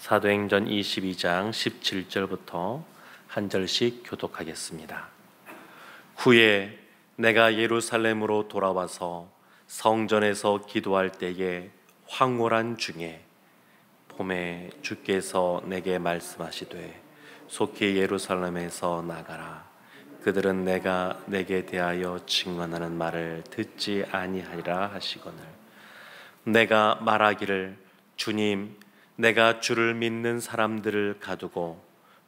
사도행전 22장 17절부터 한 절씩 교독하겠습니다. 후에 내가 예루살렘으로 돌아와서 성전에서 기도할 때에 황홀한 중에 봄에 주께서 내게 말씀하시되 속히 예루살렘에서 나가라. 그들은 내가 내게 대하여 증언하는 말을 듣지 아니하리라 하시거늘 내가 말하기를 주님 내가 주를 믿는 사람들을 가두고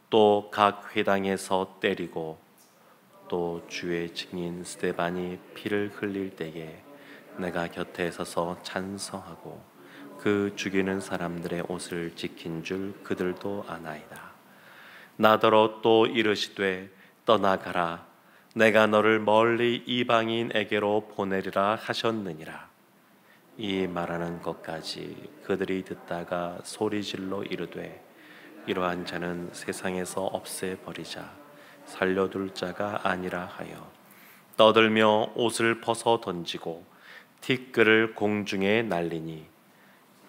또 각 회당에서 때리고 또 주의 증인 스데반이 피를 흘릴 때에 내가 곁에 서서 찬성하고 그 죽이는 사람들의 옷을 지킨 줄 그들도 아나이다. 나더러 또 이르시되 떠나가라. 내가 너를 멀리 이방인에게로 보내리라 하셨느니라. 이 말하는 것까지 그들이 듣다가 소리질러 이르되 이러한 자는 세상에서 없애버리자 살려둘 자가 아니라 하여 떠들며 옷을 벗어 던지고 티끌을 공중에 날리니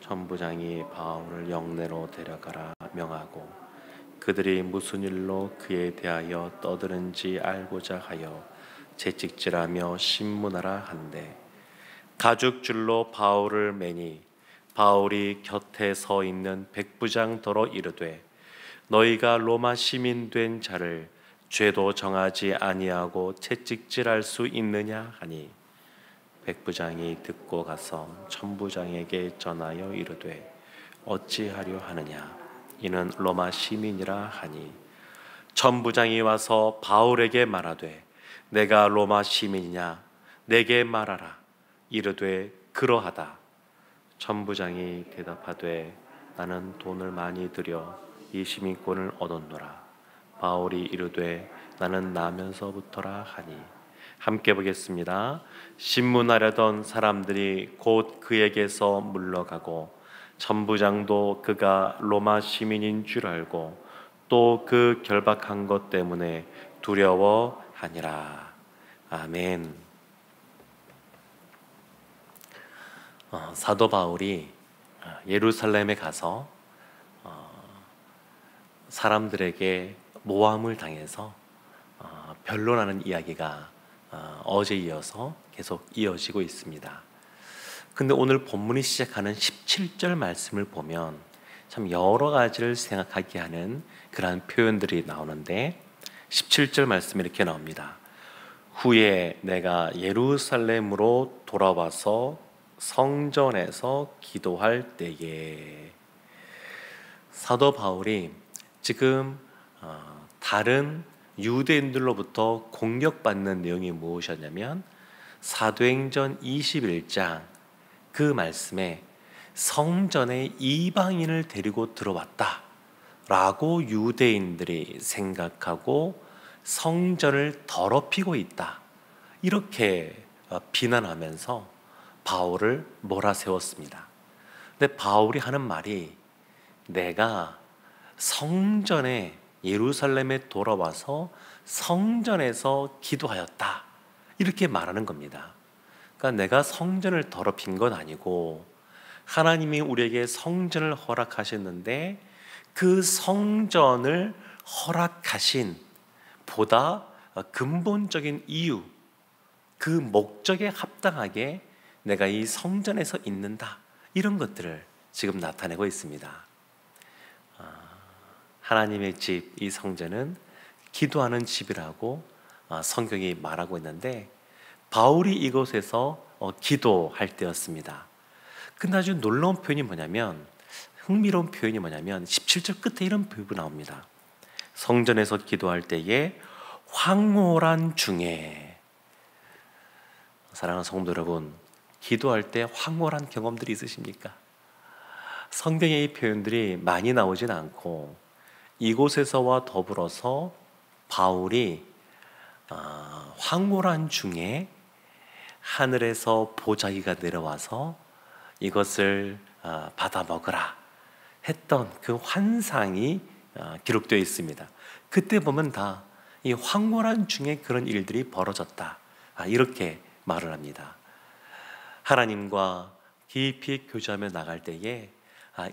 천부장이 바울을 영내로 데려가라 명하고 그들이 무슨 일로 그에 대하여 떠드는지 알고자 하여 채찍질하며 신문하라 한데 가죽줄로 바울을 매니 바울이 곁에 서 있는 백부장더러 이르되 너희가 로마 시민 된 자를 죄도 정하지 아니하고 채찍질할 수 있느냐 하니 백부장이 듣고 가서 천부장에게 전하여 이르되 어찌하려 하느냐 이는 로마 시민이라 하니 천부장이 와서 바울에게 말하되 내가 로마 시민이냐 내게 말하라. 이르되 그러하다. 천부장이 대답하되 나는 돈을 많이 들여 이 시민권을 얻었노라. 바울이 이르되 나는 나면서부터라 하니 함께 보겠습니다. 신문하려던 사람들이 곧 그에게서 물러가고 천부장도 그가 로마 시민인 줄 알고 또 그 결박한 것 때문에 두려워하니라. 아멘. 사도 바울이 예루살렘에 가서 사람들에게 모함을 당해서 변론하는 이야기가 어제 이어서 계속 이어지고 있습니다. 근데 오늘 본문이 시작하는 17절 말씀을 보면 참 여러 가지를 생각하게 하는 그러한 표현들이 나오는데 17절 말씀이 이렇게 나옵니다. 후에 내가 예루살렘으로 돌아와서 성전에서 기도할 때에 사도 바울이 지금 다른 유대인들로부터 공격받는 내용이 무엇이었냐면 사도행전 21장 그 말씀에 성전에 이방인을 데리고 들어왔다 라고 유대인들이 생각하고 성전을 더럽히고 있다 이렇게 비난하면서 바울을 몰아세웠습니다. 근데 바울이 하는 말이 내가 성전에 예루살렘에 돌아와서 성전에서 기도하였다 이렇게 말하는 겁니다. 그러니까 내가 성전을 더럽힌 건 아니고 하나님이 우리에게 성전을 허락하셨는데 그 성전을 허락하신 보다 근본적인 이유 그 목적에 합당하게 내가 이 성전에서 있는다 이런 것들을 지금 나타내고 있습니다. 하나님의 집, 이 성전은 기도하는 집이라고 성경이 말하고 있는데 바울이 이곳에서 기도할 때였습니다. 근데 아주 놀라운 표현이 뭐냐면 흥미로운 표현이 뭐냐면 17절 끝에 이런 표현이 나옵니다. 성전에서 기도할 때에 황홀한 중에 사랑하는 성도 여러분 기도할 때 황홀한 경험들이 있으십니까? 성경의 이 표현들이 많이 나오진 않고 이곳에서와 더불어서 바울이 황홀한 중에 하늘에서 보자기가 내려와서 이것을 받아 먹으라 했던 그 환상이 기록되어 있습니다. 그때 보면 다 이 황홀한 중에 그런 일들이 벌어졌다 이렇게 말을 합니다. 하나님과 깊이 교제하며 나갈 때에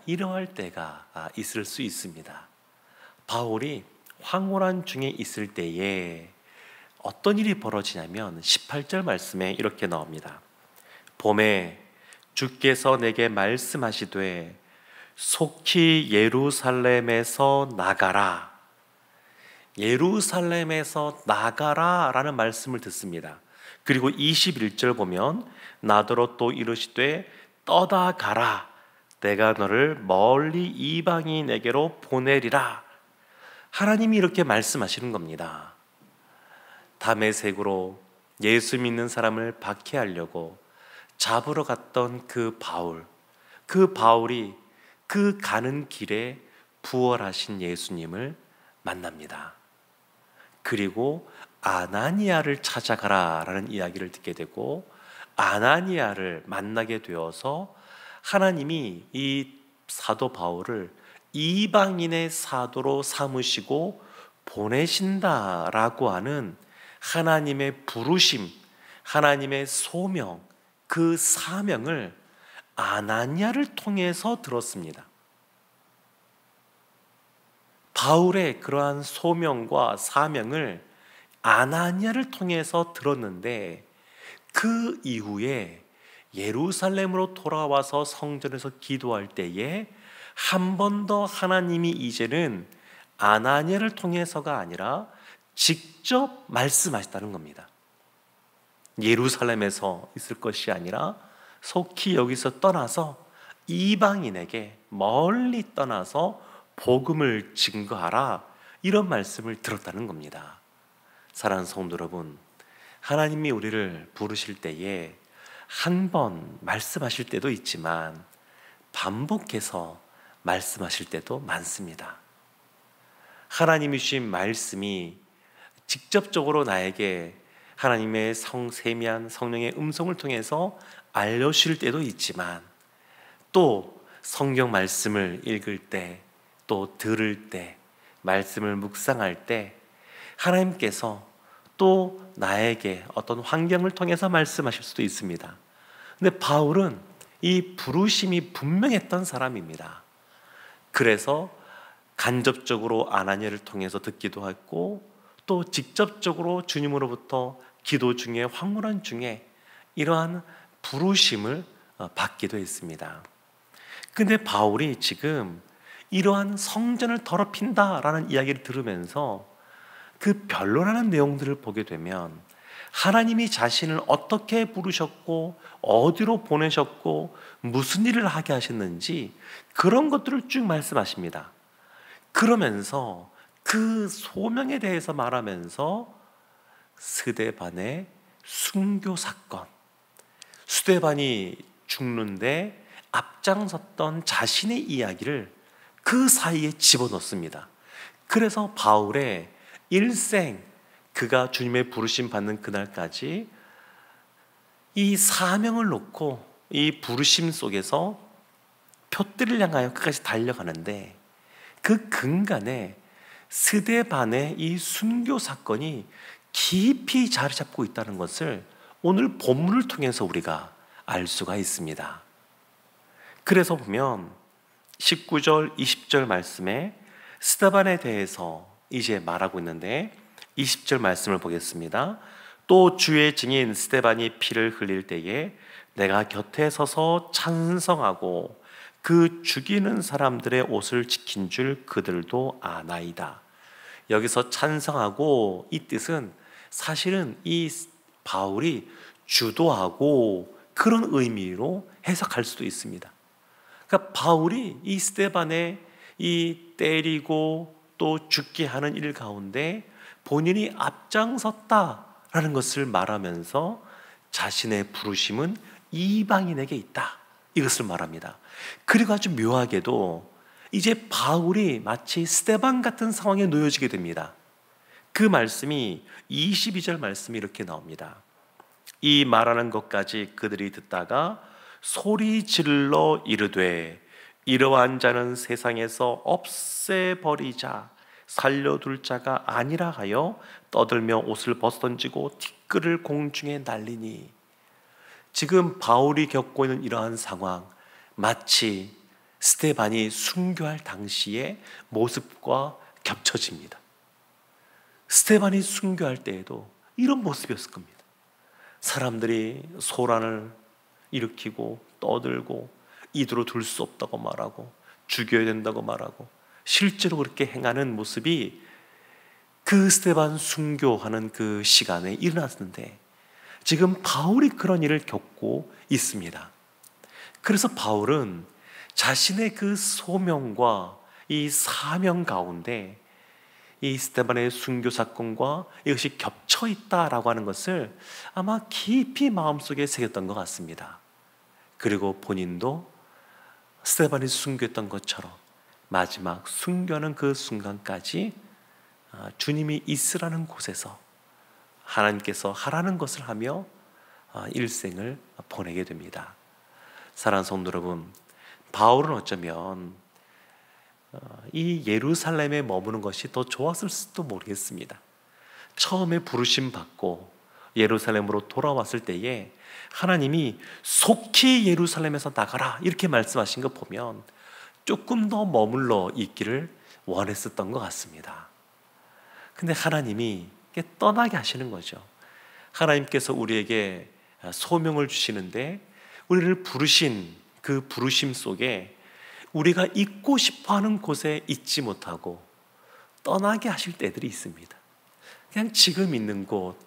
이러할 때가 있을 수 있습니다. 바울이 황홀한 중에 있을 때에 어떤 일이 벌어지냐면 18절 말씀에 이렇게 나옵니다. 봄에 주께서 내게 말씀하시되 속히 예루살렘에서 나가라. 예루살렘에서 나가라 라는 말씀을 듣습니다. 그리고 21절 보면 나더러 또 이르시되 떠다 가라. 내가 너를 멀리 이방인에게로 보내리라. 하나님이 이렇게 말씀하시는 겁니다. 다메섹으로 예수 믿는 사람을 박해하려고 잡으러 갔던 그 바울이 그 가는 길에 부활하신 예수님을 만납니다. 그리고 아나니아를 찾아가라 라는 이야기를 듣게 되고, 아나니아를 만나게 되어서 하나님이 이 사도 바울을 이방인의 사도로 삼으시고 보내신다라고 하는 하나님의 부르심, 하나님의 소명, 그 사명을 아나니아를 통해서 들었습니다. 바울의 그러한 소명과 사명을 아나니아를 통해서 들었는데, 그 이후에 예루살렘으로 돌아와서 성전에서 기도할 때에 한 번 더 하나님이 이제는 아나니아를 통해서가 아니라 직접 말씀하셨다는 겁니다. 예루살렘에서 있을 것이 아니라 속히 여기서 떠나서 이방인에게 멀리 떠나서 복음을 증거하라, 이런 말씀을 들었다는 겁니다. 사랑하는 성도 여러분, 하나님이 우리를 부르실 때에 한 번 말씀하실 때도 있지만 반복해서 말씀하실 때도 많습니다. 하나님이 주신 말씀이 직접적으로 나에게 하나님의 세미한 성령의 음성을 통해서 알려주실 때도 있지만, 또 성경 말씀을 읽을 때, 또 들을 때, 말씀을 묵상할 때 하나님께서 또 나에게 어떤 환경을 통해서 말씀하실 수도 있습니다. 근데 바울은 이 부르심이 분명했던 사람입니다. 그래서 간접적으로 아나니아를 통해서 듣기도 했고, 또 직접적으로 주님으로부터 기도 중에, 황홀한 중에 이러한 부르심을 받기도 했습니다. 근데 바울이 지금 이러한 성전을 더럽힌다라는 이야기를 들으면서 그 변론하는 내용들을 보게 되면 하나님이 자신을 어떻게 부르셨고 어디로 보내셨고 무슨 일을 하게 하셨는지 그런 것들을 쭉 말씀하십니다. 그러면서 그 소명에 대해서 말하면서 스데반의 순교 사건, 스데반이 죽는데 앞장섰던 자신의 이야기를 그 사이에 집어넣습니다. 그래서 바울의 일생, 그가 주님의 부르심 받는 그날까지 이 사명을 놓고 이 부르심 속에서 표대를 향하여 끝까지 달려가는데, 그 근간에 스데반의 이 순교 사건이 깊이 자리 잡고 있다는 것을 오늘 본문을 통해서 우리가 알 수가 있습니다. 그래서 보면 19절, 20절 말씀에 스데반에 대해서 이제 말하고 있는데, 20절 말씀을 보겠습니다. 또 주의 증인 스데반이 피를 흘릴 때에 내가 곁에 서서 찬성하고 그 죽이는 사람들의 옷을 지킨 줄 그들도 아나이다. 여기서 찬성하고, 이 뜻은 사실은 이 바울이 주도하고 그런 의미로 해석할 수도 있습니다. 그러니까 바울이 이 스데반의 이 때리고 또 죽게 하는 일 가운데 본인이 앞장섰다라는 것을 말하면서 자신의 부르심은 이방인에게 있다, 이것을 말합니다. 그리고 아주 묘하게도 이제 바울이 마치 스데반 같은 상황에 놓여지게 됩니다. 그 말씀이 22절 말씀이 이렇게 나옵니다. 이 말하는 것까지 그들이 듣다가 소리 질러 이르되 이러한 자는 세상에서 없애버리자, 살려둘 자가 아니라 하여 떠들며 옷을 벗어던지고 티끌을 공중에 날리니. 지금 바울이 겪고 있는 이러한 상황, 마치 스데반이 순교할 당시의 모습과 겹쳐집니다. 스데반이 순교할 때에도 이런 모습이었을 겁니다. 사람들이 소란을 일으키고 떠들고 이대로 둘 수 없다고 말하고 죽여야 된다고 말하고 실제로 그렇게 행하는 모습이 그 스데반 순교하는 그 시간에 일어났는데, 지금 바울이 그런 일을 겪고 있습니다. 그래서 바울은 자신의 그 소명과 이 사명 가운데 이 스데반의 순교 사건과 이것이 겹쳐 있다라고 하는 것을 아마 깊이 마음속에 새겼던 것 같습니다. 그리고 본인도 스데반이 순교했던 것처럼 마지막 순교하는 그 순간까지 주님이 있으라는 곳에서 하나님께서 하라는 것을 하며 일생을 보내게 됩니다. 사랑하는 성도 여러분, 바울은 어쩌면 이 예루살렘에 머무는 것이 더 좋았을지도 모르겠습니다. 처음에 부르심 받고 예루살렘으로 돌아왔을 때에 하나님이 속히 예루살렘에서 나가라 이렇게 말씀하신 거 보면 조금 더 머물러 있기를 원했었던 것 같습니다. 근데 하나님이 떠나게 하시는 거죠. 하나님께서 우리에게 소명을 주시는데 우리를 부르신 그 부르심 속에 우리가 있고 싶어하는 곳에 있지 못하고 떠나게 하실 때들이 있습니다. 그냥 지금 있는 곳,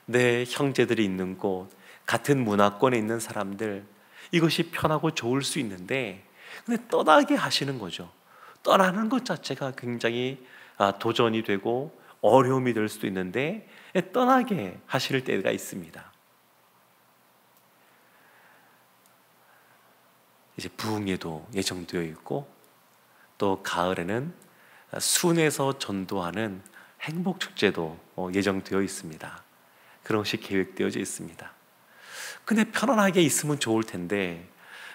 내 형제들이 있는 곳, 같은 문화권에 있는 사람들, 이것이 편하고 좋을 수 있는데 근데 떠나게 하시는 거죠. 떠나는 것 자체가 굉장히 도전이 되고 어려움이 될 수도 있는데 떠나게 하실 때가 있습니다. 이제 부흥회도 예정되어 있고 또 가을에는 순에서 전도하는 행복축제도 예정되어 있습니다. 그런 것이 계획되어져 있습니다. 근데 편안하게 있으면 좋을 텐데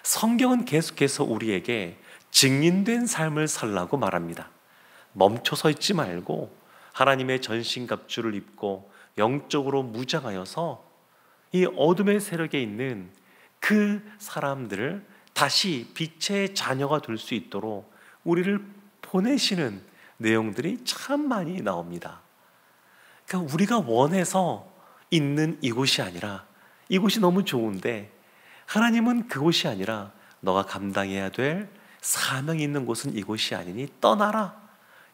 성경은 계속해서 우리에게 증인된 삶을 살라고 말합니다. 멈춰서 있지 말고 하나님의 전신갑주를 입고 영적으로 무장하여서 이 어둠의 세력에 있는 그 사람들을 다시 빛의 자녀가 될 수 있도록 우리를 보내시는 내용들이 참 많이 나옵니다. 그러니까 우리가 원해서 있는 이곳이 아니라, 이곳이 너무 좋은데 하나님은 그곳이 아니라 너가 감당해야 될 사명이 있는 곳은 이곳이 아니니 떠나라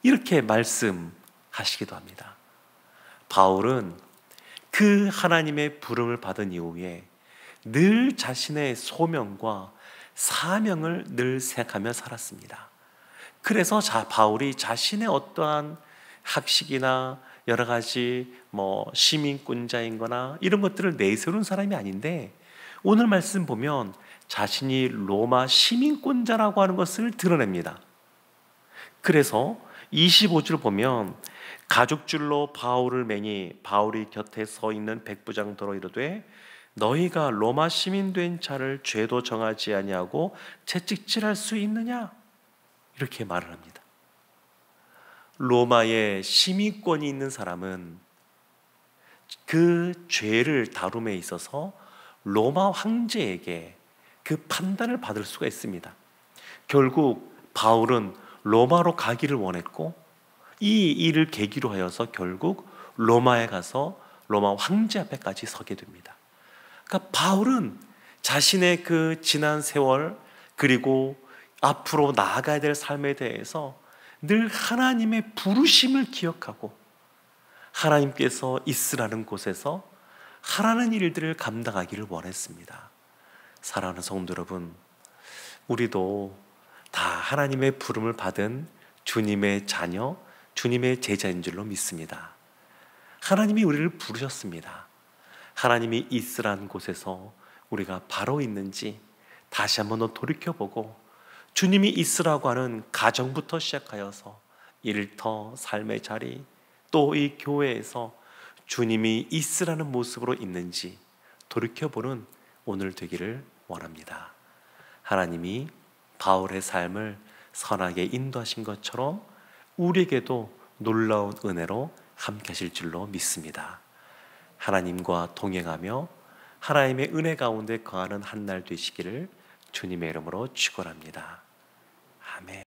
이렇게 말씀하시기도 합니다. 바울은 그 하나님의 부름을 받은 이후에 늘 자신의 소명과 사명을 늘 생각하며 살았습니다. 그래서 바울이 자신의 어떠한 학식이나 여러 가지 시민권자인 거나 이런 것들을 내세우는 사람이 아닌데, 오늘 말씀 보면 자신이 로마 시민권자라고 하는 것을 드러냅니다. 그래서 25절 보면 가죽줄로 바울을 매니 바울이 곁에 서 있는 백부장더러 이르되 너희가 로마 시민 된 자를 죄도 정하지 아니하고 채찍질할 수 있느냐 이렇게 말을 합니다. 로마의 시민권이 있는 사람은 그 죄를 다룸에 있어서 로마 황제에게 그 판단을 받을 수가 있습니다. 결국 바울은 로마로 가기를 원했고 이 일을 계기로 하여서 결국 로마에 가서 로마 황제 앞에까지 서게 됩니다. 그러니까 바울은 자신의 그 지난 세월 그리고 앞으로 나아가야 될 삶에 대해서 늘 하나님의 부르심을 기억하고 하나님께서 있으라는 곳에서 하라는 일들을 감당하기를 원했습니다. 사랑하는 성도 여러분, 우리도 다 하나님의 부름을 받은 주님의 자녀, 주님의 제자인 줄로 믿습니다. 하나님이 우리를 부르셨습니다. 하나님이 있으라는 곳에서 우리가 바로 있는지 다시 한번 더 돌이켜보고 주님이 있으라고 하는 가정부터 시작하여서 일터, 삶의 자리, 또 이 교회에서 주님이 있으라는 모습으로 있는지 돌이켜보는 오늘 되기를 원합니다. 하나님이 바울의 삶을 선하게 인도하신 것처럼 우리에게도 놀라운 은혜로 함께 하실 줄로 믿습니다. 하나님과 동행하며 하나님의 은혜 가운데 거하는 한 날 되시기를 주님의 이름으로 축원합니다. 아멘.